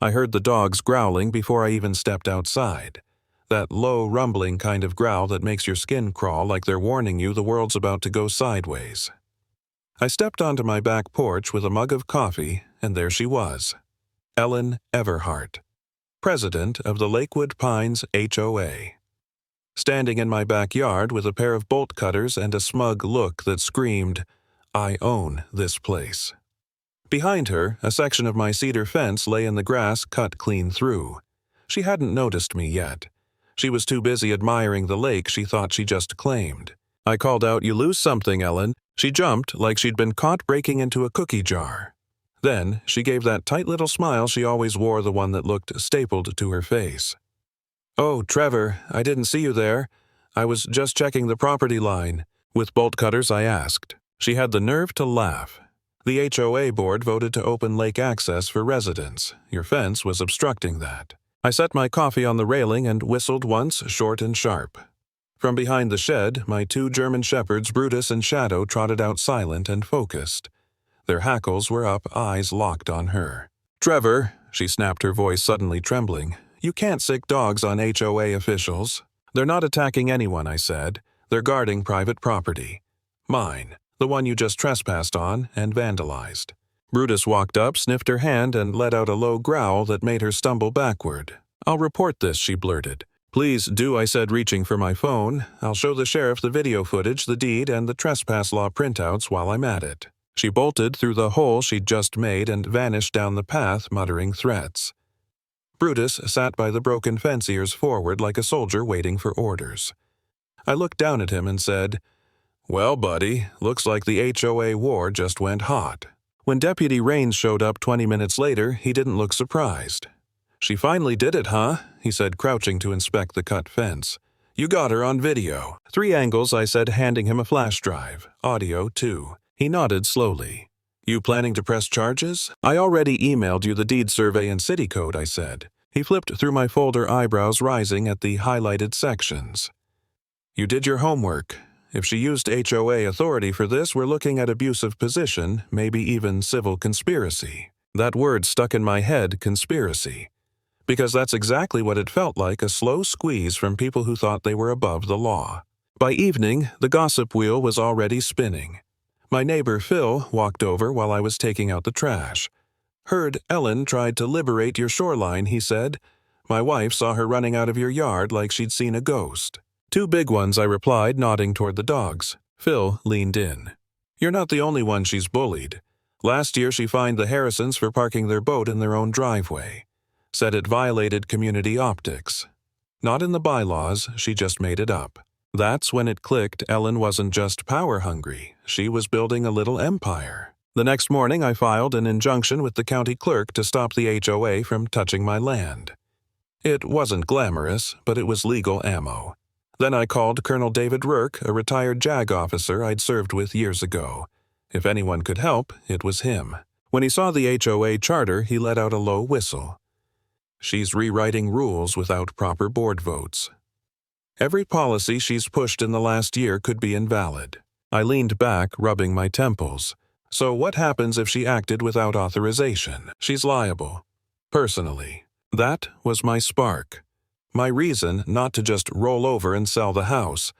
I heard the dogs growling before I even stepped outside. That low, rumbling kind of growl that makes your skin crawl like they're warning you the world's about to go sideways. I stepped onto my back porch with a mug of coffee, and there she was. Ellen Everhart, president of the Lakewood Pines HOA. Standing in my backyard with a pair of bolt cutters and a smug look that screamed, "I own this place." Behind her, a section of my cedar fence lay in the grass cut clean through. She hadn't noticed me yet. She was too busy admiring the lake she thought she just claimed. I called out, "You lose something, Ellen." She jumped like she'd been caught breaking into a cookie jar. Then she gave that tight little smile she always wore, the one that looked stapled to her face. "Oh, Trevor, I didn't see you there. I was just checking the property line." With bolt cutters, I asked. She had the nerve to laugh. "The HOA board voted to open lake access for residents. Your fence was obstructing that." I set my coffee on the railing and whistled once, short and sharp. From behind the shed, my 2 German shepherds, Brutus and Shadow, trotted out silent and focused. Their hackles were up, eyes locked on her. "Trevor," she snapped, her voice suddenly trembling, "you can't sick dogs on HOA officials." "They're not attacking anyone," I said. "They're guarding private property. Mine, the one you just trespassed on and vandalized." Brutus walked up, sniffed her hand, and let out a low growl that made her stumble backward. "I'll report this," she blurted. "Please do," I said, reaching for my phone. "I'll show the sheriff the video footage, the deed, and the trespass law printouts while I'm at it." She bolted through the hole she'd just made and vanished down the path, muttering threats. Brutus sat by the broken fence, ears forward like a soldier waiting for orders. I looked down at him and said, "Well, buddy, looks like the HOA war just went hot." When Deputy Raines showed up 20 minutes later, he didn't look surprised. "She finally did it, huh?" he said, crouching to inspect the cut fence. "You got her on video." 3 angles, I said, handing him a flash drive. Audio, too. He nodded slowly. "You planning to press charges?" "I already emailed you the deed survey and city code," I said. He flipped through my folder, eyebrows rising at the highlighted sections. "You did your homework. If she used HOA authority for this, we're looking at abuse of position, maybe even civil conspiracy." That word stuck in my head, conspiracy. Because that's exactly what it felt like, a slow squeeze from people who thought they were above the law. By evening, the gossip wheel was already spinning. My neighbor Phil walked over while I was taking out the trash. "Heard Ellen tried to liberate your shoreline," he said. "My wife saw her running out of your yard like she'd seen a ghost." 2 big ones, I replied, nodding toward the dogs. Phil leaned in. "You're not the only one she's bullied. Last year she fined the Harrisons for parking their boat in their own driveway. Said it violated community optics. Not in the bylaws, she just made it up." That's when it clicked. Ellen wasn't just power-hungry. She was building a little empire. The next morning, I filed an injunction with the county clerk to stop the HOA from touching my land. It wasn't glamorous, but it was legal ammo. Then I called Colonel David Rourke, a retired JAG officer I'd served with years ago. If anyone could help, it was him. When he saw the HOA charter, he let out a low whistle. "She's rewriting rules without proper board votes. Every policy she's pushed in the last year could be invalid." I leaned back, rubbing my temples. "So what happens if she acted without authorization?" "She's liable. Personally." That was my spark. My reason not to just roll over and sell the house.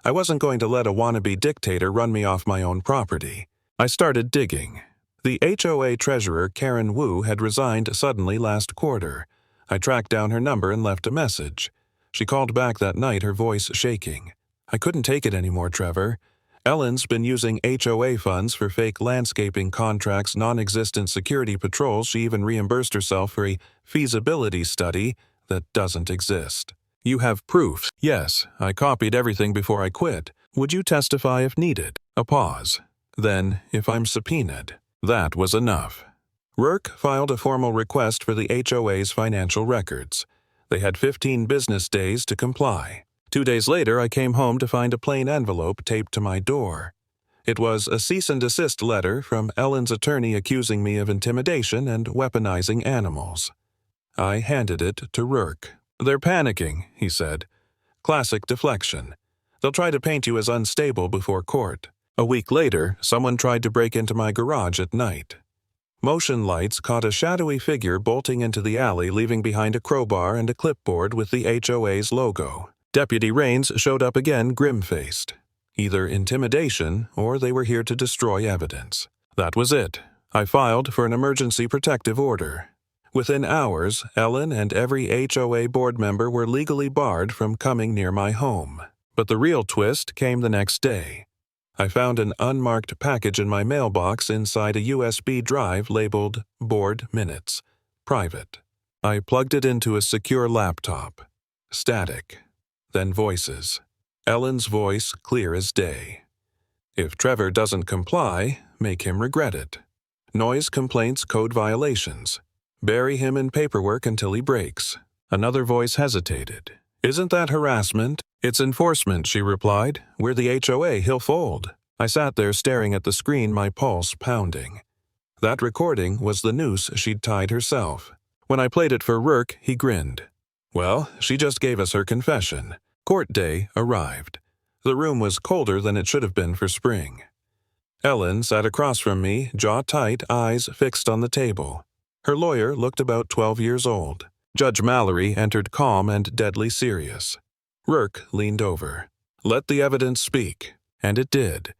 I wasn't going to let a wannabe dictator run me off my own property. I started digging. The HOA treasurer, Karen Wu, had resigned suddenly last quarter. I tracked down her number and left a message. She called back that night, her voice shaking. "I couldn't take it anymore, Trevor. Ellen's been using HOA funds for fake landscaping contracts, non-existent security patrols. She even reimbursed herself for a feasibility study that doesn't exist." "You have proof?" "Yes, I copied everything before I quit. Would you testify if needed?" A pause. "Then, if I'm subpoenaed." That was enough. Rourke filed a formal request for the HOA's financial records. They had 15 business days to comply. 2 days later, I came home to find a plain envelope taped to my door. It was a cease and desist letter from Ellen's attorney accusing me of intimidation and weaponizing animals. I handed it to Rourke. "They're panicking," he said. "Classic deflection. They'll try to paint you as unstable before court." A week later, someone tried to break into my garage at night. Motion lights caught a shadowy figure bolting into the alley, leaving behind a crowbar and a clipboard with the HOA's logo. Deputy Raines showed up again, grim-faced. Either intimidation or they were here to destroy evidence. That was it. I filed for an emergency protective order. Within hours, Ellen and every HOA board member were legally barred from coming near my home. But the real twist came the next day. I found an unmarked package in my mailbox inside a USB drive labeled Board Minutes, Private. I plugged it into a secure laptop. Static. Then voices. Ellen's voice clear as day. If Trevor doesn't comply, make him regret it. Noise complaints, code violations. Bury him in paperwork until he breaks. Another voice hesitated. Isn't that harassment? It's enforcement, she replied. We're the HOA, he'll fold. I sat there staring at the screen, my pulse pounding. That recording was the noose she'd tied herself. When I played it for Rourke, he grinned. Well, she just gave us her confession. Court day arrived. The room was colder than it should have been for spring. Ellen sat across from me, jaw tight, eyes fixed on the table. Her lawyer looked about 12 years old. Judge Mallory entered calm and deadly serious. Rourke leaned over. Let the evidence speak. And it did.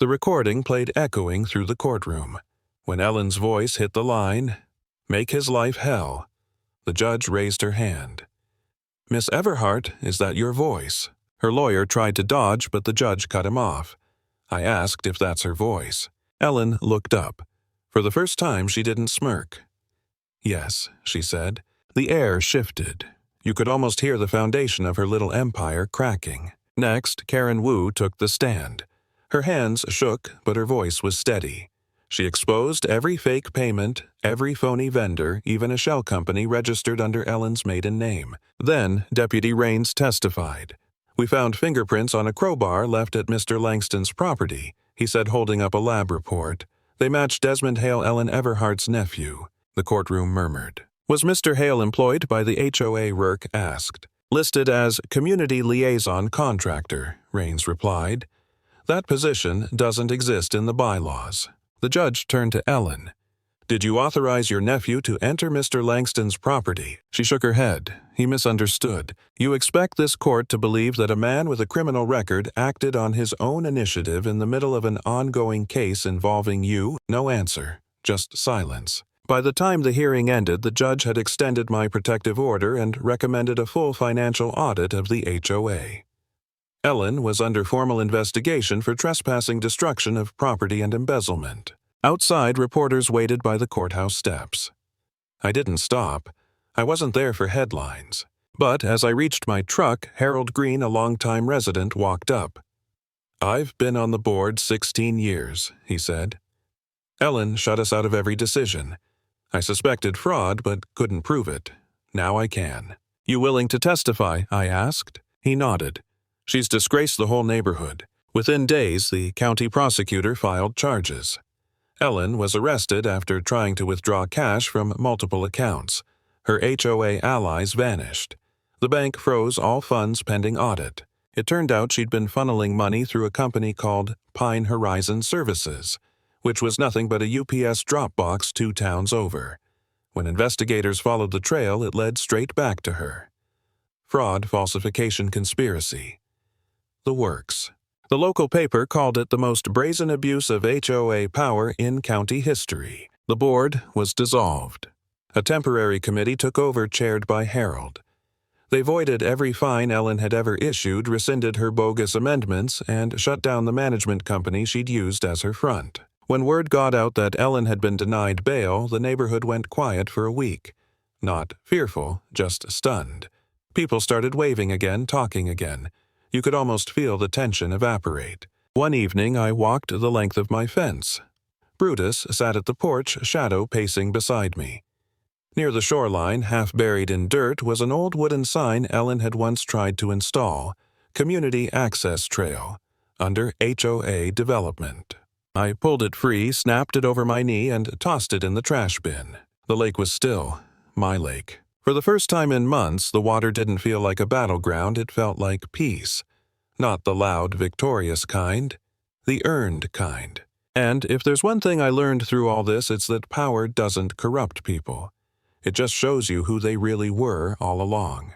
The recording played echoing through the courtroom. When Ellen's voice hit the line, "Make his life hell," the judge raised her hand. Miss Everhart, is that your voice? Her lawyer tried to dodge, but the judge cut him off. I asked if that's her voice. Ellen looked up. For the first time, she didn't smirk. Yes, she said. The air shifted. You could almost hear the foundation of her little empire cracking. Next, Karen Wu took the stand. Her hands shook, but her voice was steady. She exposed every fake payment, every phony vendor, even a shell company registered under Ellen's maiden name. Then, Deputy Raines testified. We found fingerprints on a crowbar left at Mr. Langston's property, he said, holding up a lab report. They matched Desmond Hale, Ellen Everhart's nephew. The courtroom murmured. Was Mr. Hale employed by the HOA? Rourke asked. Listed as Community Liaison Contractor, Raines replied. That position doesn't exist in the bylaws. The judge turned to Ellen. Did you authorize your nephew to enter Mr. Langston's property? She shook her head. He misunderstood. You expect this court to believe that a man with a criminal record acted on his own initiative in the middle of an ongoing case involving you? No answer. Just silence. By the time the hearing ended, the judge had extended my protective order and recommended a full financial audit of the HOA. Ellen was under formal investigation for trespassing, destruction of property, and embezzlement. Outside, reporters waited by the courthouse steps. I didn't stop. I wasn't there for headlines. But as I reached my truck, Harold Green, a longtime resident, walked up. I've been on the board 16 years, he said. Ellen shut us out of every decision. I suspected fraud, but couldn't prove it. Now I can. You willing to testify? I asked. He nodded. She's disgraced the whole neighborhood. Within days, the county prosecutor filed charges. Ellen was arrested after trying to withdraw cash from multiple accounts. Her HOA allies vanished. The bank froze all funds pending audit. It turned out she'd been funneling money through a company called Pine Horizon Services, which was nothing but a UPS drop box 2 towns over. When investigators followed the trail, it led straight back to her. Fraud, falsification, conspiracy. The works. The local paper called it the most brazen abuse of HOA power in county history. The board was dissolved. A temporary committee took over, chaired by Harold. They voided every fine Ellen had ever issued, rescinded her bogus amendments, and shut down the management company she'd used as her front. When word got out that Ellen had been denied bail, the neighborhood went quiet for a week. Not fearful, just stunned. People started waving again, talking again. You could almost feel the tension evaporate. One evening, I walked the length of my fence. Brutus sat at the porch, shadow pacing beside me. Near the shoreline, half buried in dirt, was an old wooden sign Ellen had once tried to install, Community Access Trail, under HOA Development. I pulled it free, snapped it over my knee, and tossed it in the trash bin. The lake was still, my lake. For the first time in months, the water didn't feel like a battleground, it felt like peace. Not the loud, victorious kind, the earned kind. And if there's one thing I learned through all this, it's that power doesn't corrupt people. It just shows you who they really were all along.